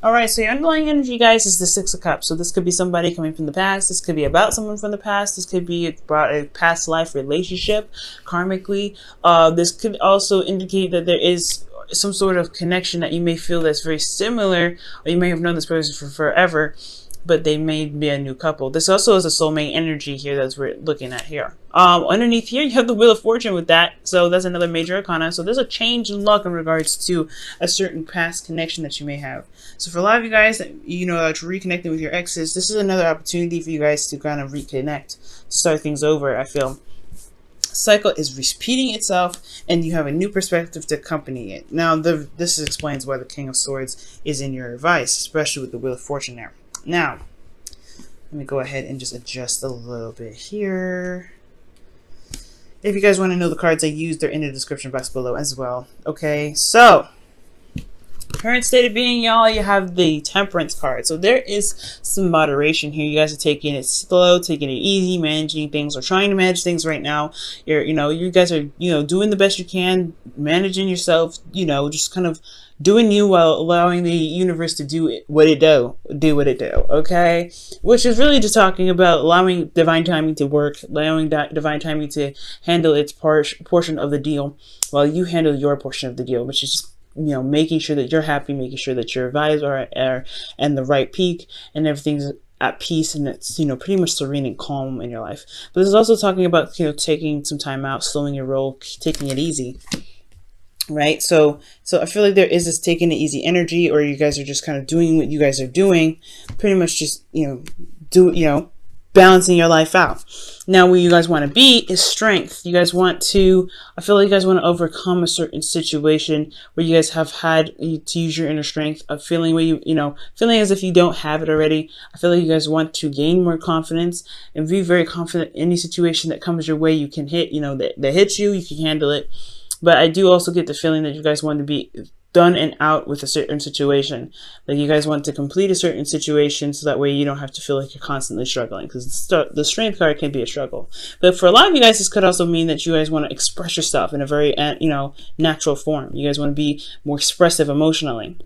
All right, so your underlying energy, guys, is the Six of Cups. So this could be somebody coming from the past. This could be about someone from the past. This could be about a past life relationship, karmically. This could also indicate that there is some sort of connection that you may feel that's very similar, or you may have known this person for forever, but they may be a new couple. This also is a soulmate energy here that we're looking at here. Underneath here, you have the Wheel of Fortune with that. So that's another major arcana. So there's a change in luck in regards to a certain past connection that you may have. So for a lot of you guys that, you know, are reconnecting with your exes, this is another opportunity for you guys to kind of reconnect, start things over, I feel. Cycle is repeating itself, and you have a new perspective to accompany it. Now, this explains why the King of Swords is in your advice, especially with the Wheel of Fortune there. Now, let me go ahead and just adjust a little bit here. If you guys want to know the cards I used, they're in the description box below as well. Okay, so current state of being, y'all, you have the Temperance card. So there is some moderation here. You guys are taking it slow, taking it easy, managing things, or trying to manage things right now. You guys are, doing the best you can, managing yourself, just kind of doing you while allowing the universe to do what it do, okay? Which is really just talking about allowing divine timing to work, allowing that divine timing to handle its portion of the deal while you handle your portion of the deal, which is just, making sure that you're happy, making sure that your vibes are and the right peak and everything's at peace, and it's, pretty much serene and calm in your life. But this is also talking about, taking some time out, slowing your roll, taking it easy. Right, so I feel like there is this taking it easy energy, or you guys are just kind of doing what you guys are doing, pretty much just balancing your life out. Now, where you guys want to be is strength. You guys want to, I feel like you guys want to overcome a certain situation where you guys have had to use your inner strength, a feeling where feeling as if you don't have it already. I feel like you guys want to gain more confidence and be very confident in any situation that comes your way. You can hit, that hits you, you can handle it. But I do also get the feeling that you guys want to be done and out with a certain situation. Like you guys want to complete a certain situation so that way you don't have to feel like you're constantly struggling, because the strength card can be a struggle. But for a lot of you guys, this could also mean that you guys want to express yourself in a very, natural form. You guys want to be more expressive emotionally.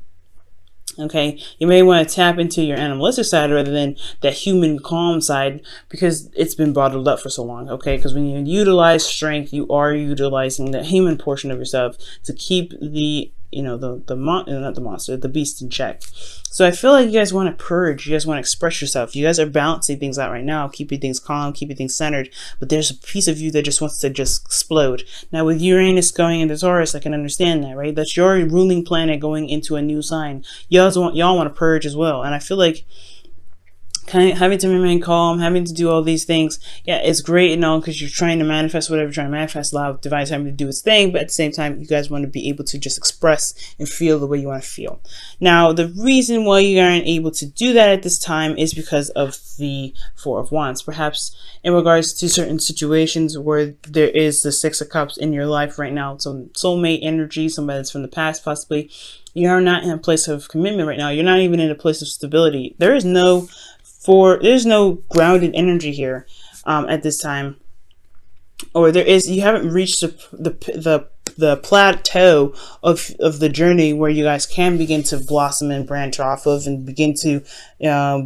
Okay, you may want to tap into your animalistic side rather than that human calm side, because it's been bottled up for so long. Okay, because when you utilize strength, you are utilizing the human portion of yourself to keep the the beast in check. So I feel like you guys want to purge, you guys want to express yourself. You guys are balancing things out right now, keeping things calm, keeping things centered, but there's a piece of you that just wants to just explode. Now with Uranus going into Taurus, I can understand that, right? That's your ruling planet going into a new sign. Y'all want to purge as well. And I feel like kind of having to remain calm, having to do all these things, yeah, it's great and all, because you're trying to manifest whatever you're trying to manifest, allow divine timing to do its thing, but at the same time, you guys want to be able to just express and feel the way you want to feel. Now, the reason why you aren't able to do that at this time is because of the Four of Wands. Perhaps in regards to certain situations where there is the Six of Cups in your life right now, so soulmate energy, somebody that's from the past possibly, you are not in a place of commitment right now. You're not even in a place of stability. There's no grounded energy here at this time, or you haven't reached the plateau of the journey where you guys can begin to blossom and branch off of and begin to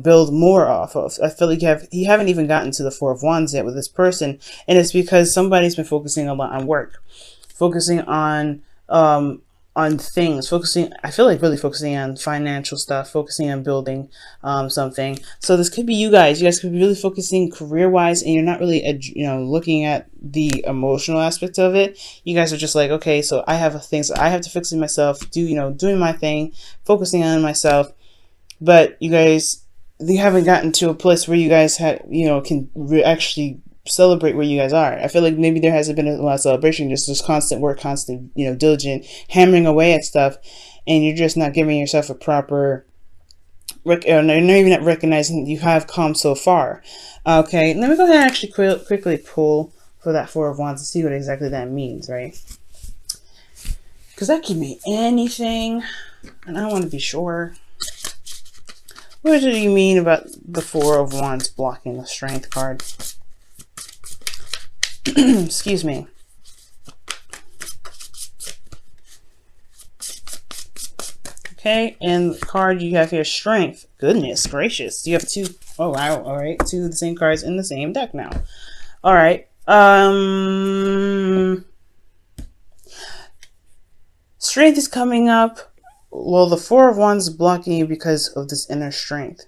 build more off of. I feel like you haven't even gotten to the Four of Wands yet with this person, and it's because somebody's been focusing a lot on work, focusing on things, I feel like really focusing on financial stuff, focusing on building something. So this could be you guys could be really focusing career-wise, and you're not really looking at the emotional aspect of it. You guys are just like, okay, so I have things I have to fix in myself, doing my thing, focusing on myself. But you haven't gotten to a place where you guys can actually celebrate where you guys are. I feel like maybe there hasn't been a lot of celebration, just constant work, constant, diligent, hammering away at stuff, and you're just not giving yourself a proper, you're not even recognizing that you have come so far. Okay, let me go ahead and actually quickly pull for that Four of Wands to see what exactly that means, right? Because that could mean anything, and I want to be sure. What do you mean about the Four of Wands blocking the Strength card? Excuse me. Okay, and the card you have here, Strength. Goodness gracious. You have two. Oh, wow. All right. Two of the same cards in the same deck now. All right. Strength is coming up. Well, the Four of Wands is blocking you because of this inner strength.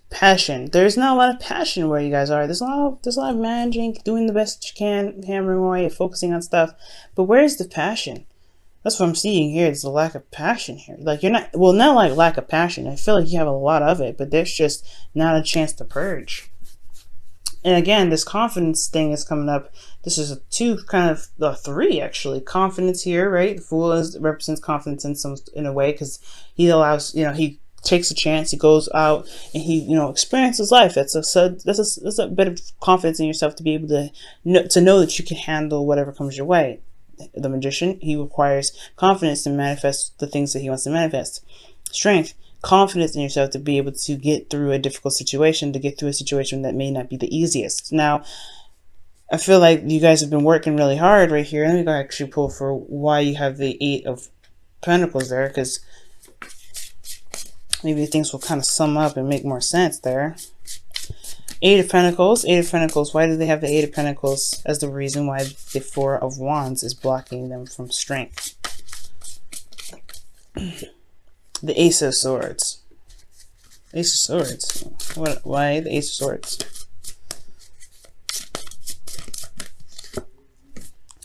Passion. There's not a lot of passion where you guys are. There's a lot of managing, doing the best you can, hammering away, focusing on stuff. But where's the passion? That's what I'm seeing here. There's a lack of passion here. Like you're not, well, not like lack of passion. I feel like you have a lot of it, but there's just not a chance to purge. And again, this confidence thing is coming up. This is a two, kind of the three actually. Confidence here, right? The Fool represents confidence in a way, because he allows, he takes a chance. He goes out and he, experiences life. That's a bit of confidence in yourself to be able to know that you can handle whatever comes your way. The Magician, he requires confidence to manifest the things that he wants to manifest. Strength, confidence in yourself to be able to get through a difficult situation, to get through a situation that may not be the easiest. Now, I feel like you guys have been working really hard right here. Let me go actually pull for why you have the Eight of Pentacles there, because maybe things will kind of sum up and make more sense there. Eight of Pentacles. Eight of Pentacles. Why do they have the Eight of Pentacles as the reason why the Four of Wands is blocking them from strength? The Ace of Swords. Ace of Swords. Why the Ace of Swords?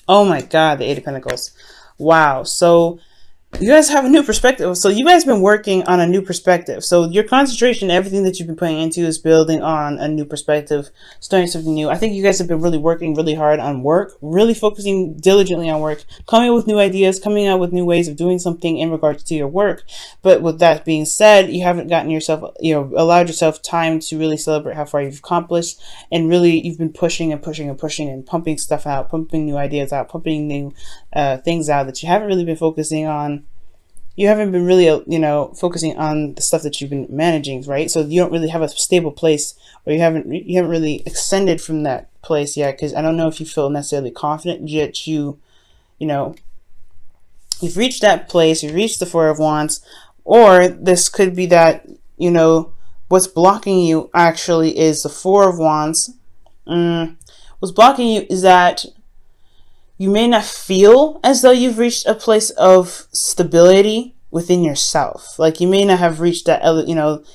Oh my God, the Eight of Pentacles. Wow. So you guys have a new perspective. So you guys have been working on a new perspective. So your concentration, everything that you've been putting into is building on a new perspective, starting something new. I think you guys have been really working really hard on work, really focusing diligently on work, coming up with new ideas, coming out with new ways of doing something in regards to your work. But with that being said, you haven't gotten yourself, allowed yourself time to really celebrate how far you've accomplished. And really, you've been pushing and pushing and pushing and pumping stuff out, pumping new ideas out, pumping new things out that you haven't really been focusing on. You haven't been really, focusing on the stuff that you've been managing, right? So you don't really have a stable place, or you haven't really ascended from that place yet. Because I don't know if you feel necessarily confident yet. You've reached that place. You've reached the Four of Wands, or this could be that what's blocking you actually is the Four of Wands. What's blocking you is that you may not feel as though you've reached a place of stability within yourself. Like you may not have reached that,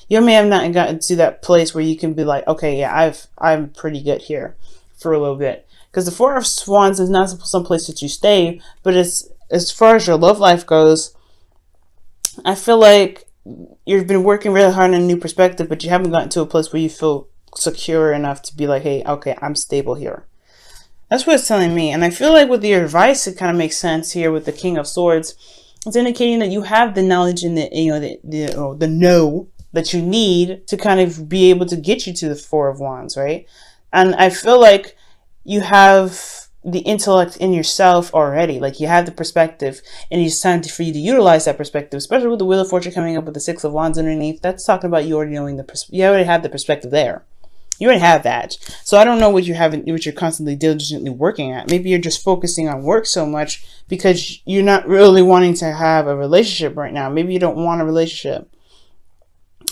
you may have not gotten to that place where you can be like, okay, yeah, I'm pretty good here for a little bit. Because the Four of Wands is not some place that you stay, but it's, as far as your love life goes, I feel like you've been working really hard on a new perspective, but you haven't gotten to a place where you feel secure enough to be like, hey, okay, I'm stable here. That's what it's telling me. And I feel like with your advice, it kind of makes sense here with the King of Swords. It's indicating that you have the knowledge and the know that you need to kind of be able to get you to the Four of Wands, right? And I feel like you have the intellect in yourself already. Like you have the perspective, and it's time for you to utilize that perspective, especially with the Wheel of Fortune coming up with the Six of Wands underneath. That's talking about you already knowing you already have the perspective there. You already have that. So I don't know what you're constantly diligently working at. Maybe you're just focusing on work so much because you're not really wanting to have a relationship right now. Maybe you don't want a relationship.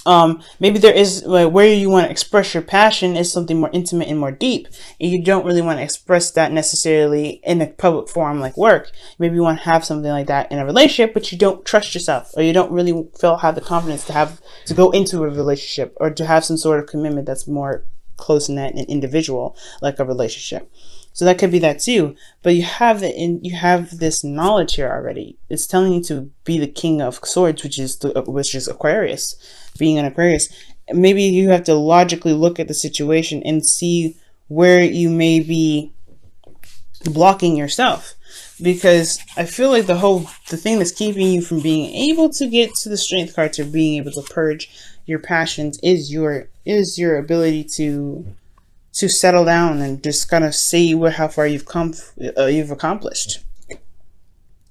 Maybe there is where you want to express your passion is something more intimate and more deep, and you don't really want to express that necessarily in a public forum like work. Maybe you want to have something like that in a relationship, but you don't trust yourself, or you don't really have the confidence to go into a relationship, or to have some sort of commitment that's more close knit and individual, like a relationship. So that could be that too. But you have this knowledge here already. It's telling you to be the King of Swords, which is Aquarius. Being an Aquarius, maybe you have to logically look at the situation and see where you may be blocking yourself. Because I feel like the thing that's keeping you from being able to get to the Strength card, to being able to purge your passions, is your ability to settle down and just kind of see how far you've come, you've accomplished.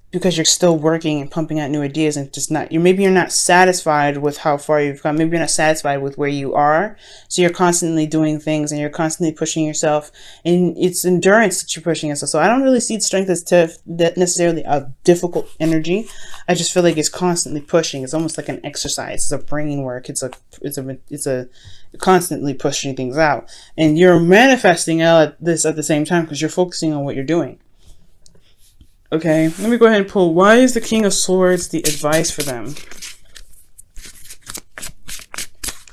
because you're still working and pumping out new ideas, and just not, maybe you're not satisfied with how far you've come. Maybe you're not satisfied with where you are. So you're constantly doing things and you're constantly pushing yourself, and it's endurance that you're pushing yourself. So I don't really see strength as that necessarily a difficult energy. I just feel like it's constantly pushing. It's almost like an exercise. It's a brain work. It's a constantly pushing things out, and you're manifesting out this at the same time because you're focusing on what you're doing. Okay, let me go ahead and pull. Why is the King of Swords the advice for them?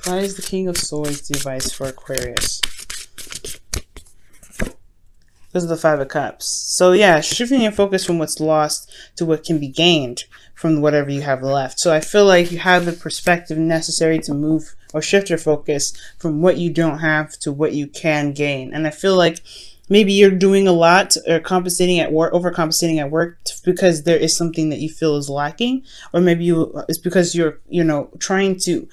Why is the King of Swords the advice for Aquarius? Because of the Five of Cups. So yeah, shifting your focus from what's lost to what can be gained from whatever you have left. So I feel like you have the perspective necessary to move or shift your focus from what you don't have to what you can gain. And I feel like maybe you're doing a lot or compensating at work, overcompensating at work because there is something that you feel is lacking, or maybe it's because you're, trying to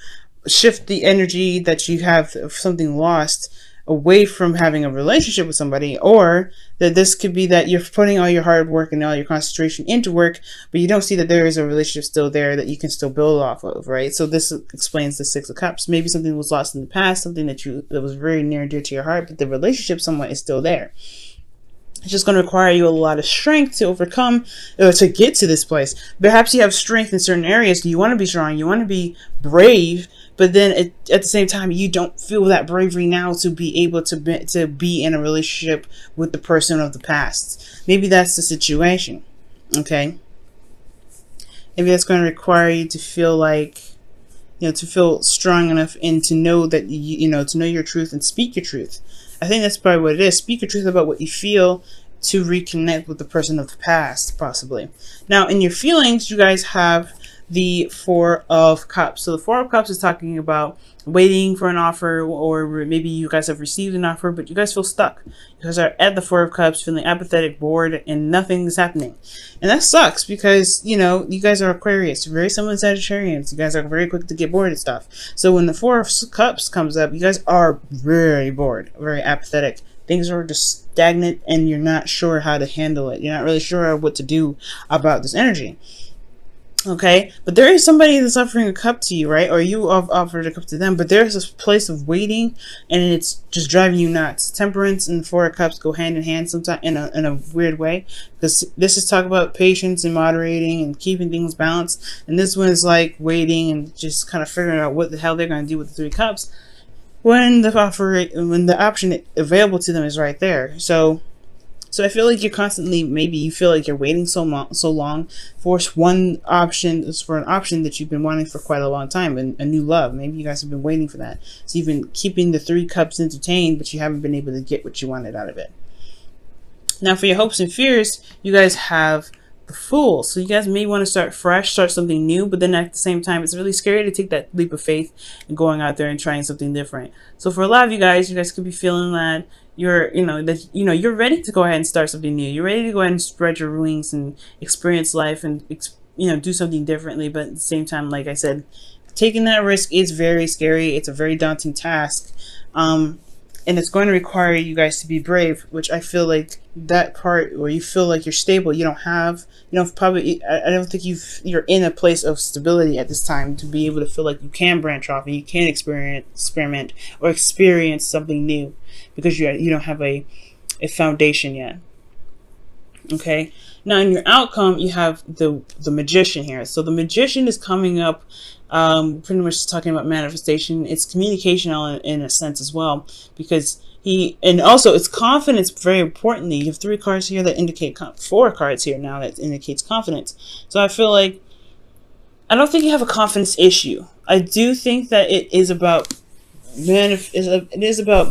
shift the energy that you have of something lost away from having a relationship with somebody, or that this could be that you're putting all your hard work and all your concentration into work, but you don't see that there is a relationship still there that you can still build off of, right? So this explains the Six of Cups. Maybe something was lost in the past, something that was very near and dear to your heart, but the relationship somewhat is still there. It's just going to require you a lot of strength to overcome, to get to this place. Perhaps you have strength in certain areas. You want to be strong. You want to be brave. But then at the same time, you don't feel that bravery now to be able to be in a relationship with the person of the past. Maybe that's the situation. Okay. Maybe that's going to require you to feel like, to feel strong enough and to know that, to know your truth and speak your truth. I think that's probably what it is. Speak your truth about what you feel to reconnect with the person of the past, possibly. Now, in your feelings, you guys have the Four of Cups. So the Four of Cups is talking about waiting for an offer, or maybe you guys have received an offer, but you guys feel stuck. You guys are at the Four of Cups, feeling apathetic, bored, and nothing is happening. And that sucks because, you guys are Aquarius, very similar to Sagittarians. You guys are very quick to get bored and stuff. So when the Four of Cups comes up, you guys are very bored, very apathetic. Things are just stagnant and you're not sure how to handle it. You're not really sure what to do about this energy. Okay, but there is somebody that's offering a cup to you, right? Or you have offered a cup to them, but there's this place of waiting and it's just driving you nuts. Temperance and Four of Cups go hand in hand sometimes in a weird way, because this is talk about patience and moderating and keeping things balanced, and this one is like waiting and just kind of figuring out what the hell they're going to do with the Three Cups when the option available to them is right there. So I feel like you're constantly, maybe you feel like you're waiting so long for an option that you've been wanting for quite a long time, and a new love. Maybe you guys have been waiting for that. So you've been keeping the Three Cups entertained, but you haven't been able to get what you wanted out of it. Now for your hopes and fears, you guys have the Fool. So you guys may want to start fresh, start something new, but then at the same time, it's really scary to take that leap of faith and going out there and trying something different. So for a lot of you guys could be feeling that you're ready to go ahead and start something new. You're ready to go ahead and spread your wings and experience life and do something differently. But at the same time, like I said, taking that risk is very scary. It's a very daunting task. And it's going to require you guys to be brave, which I feel like that part where you feel like you're stable, I don't think you're in a place of stability at this time to be able to feel like you can branch off and you can experiment or experience something new, because you don't have a foundation yet. Okay. Now in your outcome, you have the Magician here. So the Magician is coming up, pretty much talking about manifestation. It's communication in a sense as well, because and also it's confidence. Very importantly, you have 3 cards here that indicate 4 cards here now that indicates confidence. So I feel like I don't think you have a confidence issue. I do think that it is about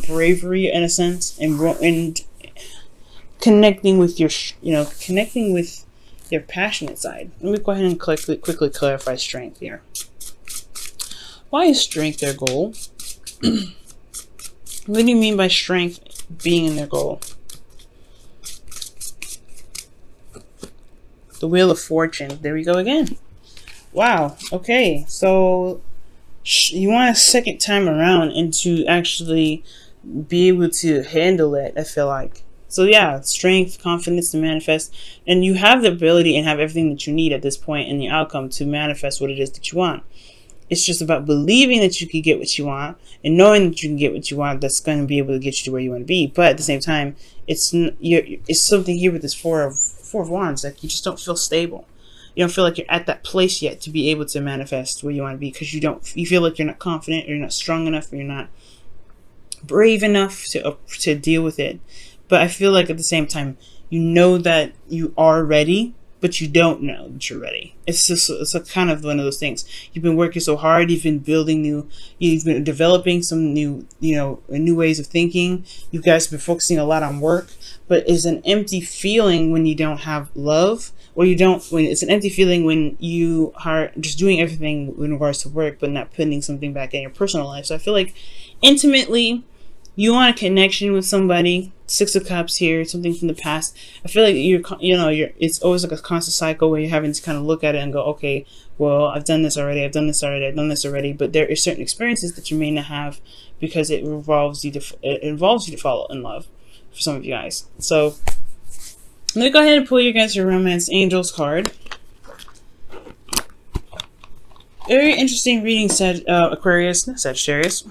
bravery in a sense, and connecting with your passionate side. Let me go ahead and quickly clarify strength here. Why is strength their goal? What do you mean by strength being in their goal? The Wheel of Fortune. There we go again. Wow. Okay. So you want a second time around and to actually be able to handle it, I feel like. So yeah, strength, confidence to manifest, and you have the ability and have everything that you need at this point in the outcome to manifest what it is that you want. It's just about believing that you can get what you want and knowing that you can get what you want. That's going to be able to get you to where you want to be. But at the same time, it's something here with this four of wands. Like, you just don't feel stable. You don't feel like you're at that place yet to be able to manifest where you want to be, because you feel like you're not confident, or you're not strong enough, or you're not brave enough to deal with it. But I feel like at the same time, you know that you are ready, but you don't know that you're ready. It's a kind of one of those things. You've been working so hard. You've been you've been developing some new ways of thinking. You guys have been focusing a lot on work, but it's an empty feeling when you don't have love, or it's an empty feeling when you are just doing everything in regards to work, but not putting something back in your personal life. So I feel like intimately, you want a connection with somebody. Six of Cups here, something from the past. I feel like it's always like a constant cycle where you're having to kind of look at it and go, okay, well, I've done this already, but there are certain experiences that you may not have, because it involves you to fall in love for some of you guys. So let me go ahead and pull you guys your Romance Angels card. Very interesting reading, Aquarius, not Sagittarius.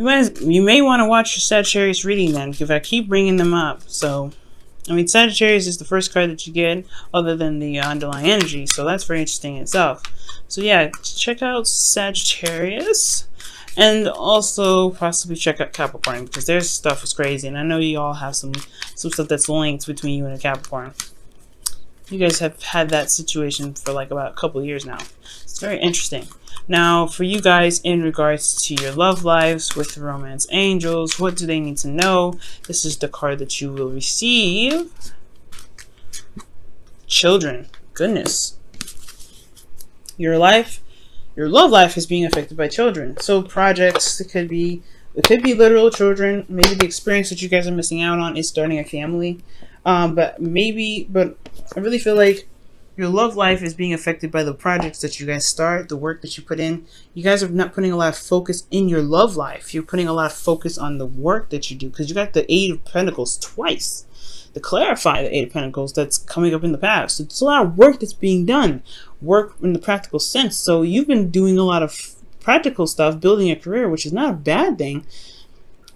You may want to watch your Sagittarius reading then, because I keep bringing them up. So, I mean, Sagittarius is the first card that you get, other than the underlying energy. So that's very interesting in itself. So yeah, check out Sagittarius, and also possibly check out Capricorn, because their stuff is crazy, and I know you all have some stuff that's linked between you and a Capricorn. You guys have had that situation for like about a couple of years now. It's very interesting. Now, for you guys, in regards to your love lives with the Romance Angels, what do they need to know? This is the card that you will receive. Children. Goodness. Your love life is being affected by children. So projects, it could be literal children. Maybe the experience that you guys are missing out on is starting a family. But I really feel like your love life is being affected by the projects that you guys start, the work that you put in. You guys are not putting a lot of focus in your love life. You're putting a lot of focus on the work that you do, because you got the Eight of Pentacles twice. To clarify the Eight of Pentacles that's coming up in the past. So it's a lot of work that's being done. Work in the practical sense. So you've been doing a lot of practical stuff, building a career, which is not a bad thing.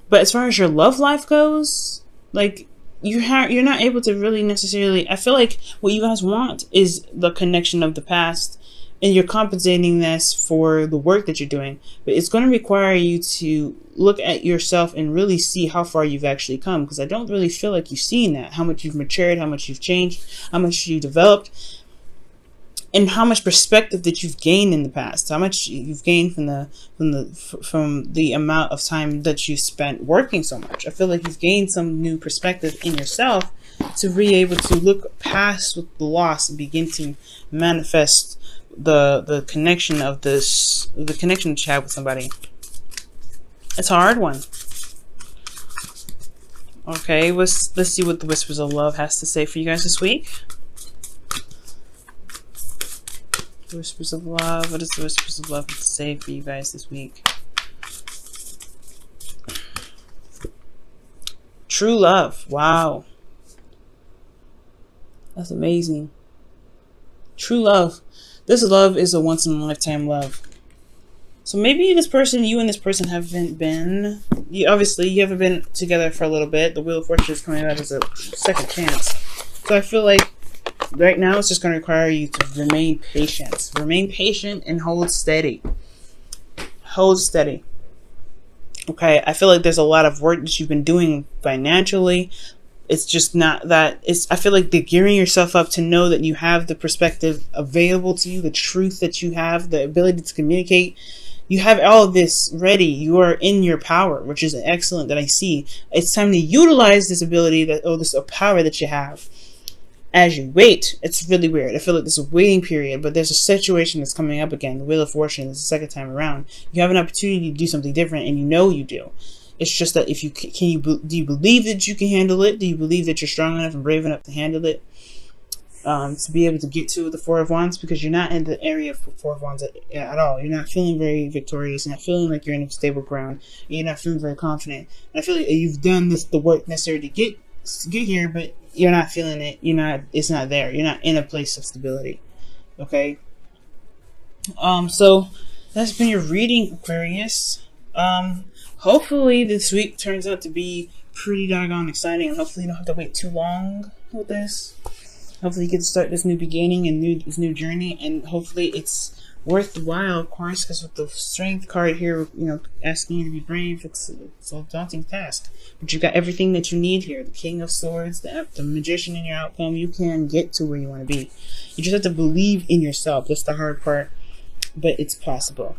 But as far as your love life goes, like, you're not able to really necessarily, I feel like what you guys want is the connection of the past, and you're compensating this for the work that you're doing, but it's going to require you to look at yourself and really see how far you've actually come, because I don't really feel like you've seen that, how much you've matured, how much you've changed, how much you've developed, and how much perspective that you've gained in the past, how much you've gained from the amount of time that you spent working so much. I feel like you've gained some new perspective in yourself to be able to look past the loss and begin to manifest the connection of the connection that you have with somebody. It's a hard one. Okay, let's see what the Whispers of Love has to say for you guys this week. Whispers of Love. What does the Whispers of Love have to say for you guys this week? True love. Wow. That's amazing. True love. This love is a once-in-a-lifetime love. So maybe this person, you and this person haven't been... Obviously, you haven't been together for a little bit. The Wheel of Fortune is coming out as a second chance. So I feel like right now, it's just going to require you to remain patient. Remain patient and hold steady. Hold steady. Okay, I feel like there's a lot of work that you've been doing financially. It's just not that. I feel like they're gearing yourself up to know that you have the perspective available to you, the truth that you have, the ability to communicate. You have all of this ready. You are in your power, which is excellent that I see. It's time to utilize this ability, this power that you have. As you wait, it's really weird. I feel like there's a waiting period, but there's a situation that's coming up again. The Wheel of Fortune is the second time around. You have an opportunity to do something different, and you know you do. It's just that if you do you believe that you can handle it? Do you believe that you're strong enough and brave enough to handle it? To be able to get to the Four of Wands, because you're not in the area of Four of Wands at all. You're not feeling very victorious. You're not feeling like you're in a stable ground. You're not feeling very confident. And I feel like you've done the work necessary to get get here, but you're not feeling it. It's not there. You're not in a place of stability. Okay. So that's been your reading, Aquarius. Hopefully this week turns out to be pretty doggone exciting, and hopefully you don't have to wait too long with this. Hopefully you get to start this new beginning and this new journey, and hopefully it's worthwhile, of course, because with the Strength card here, asking you to be brave, it's a daunting task. But you've got everything that you need here. The King of Swords, the Magician in your outcome. You can get to where you want to be. You just have to believe in yourself. That's the hard part, but it's possible.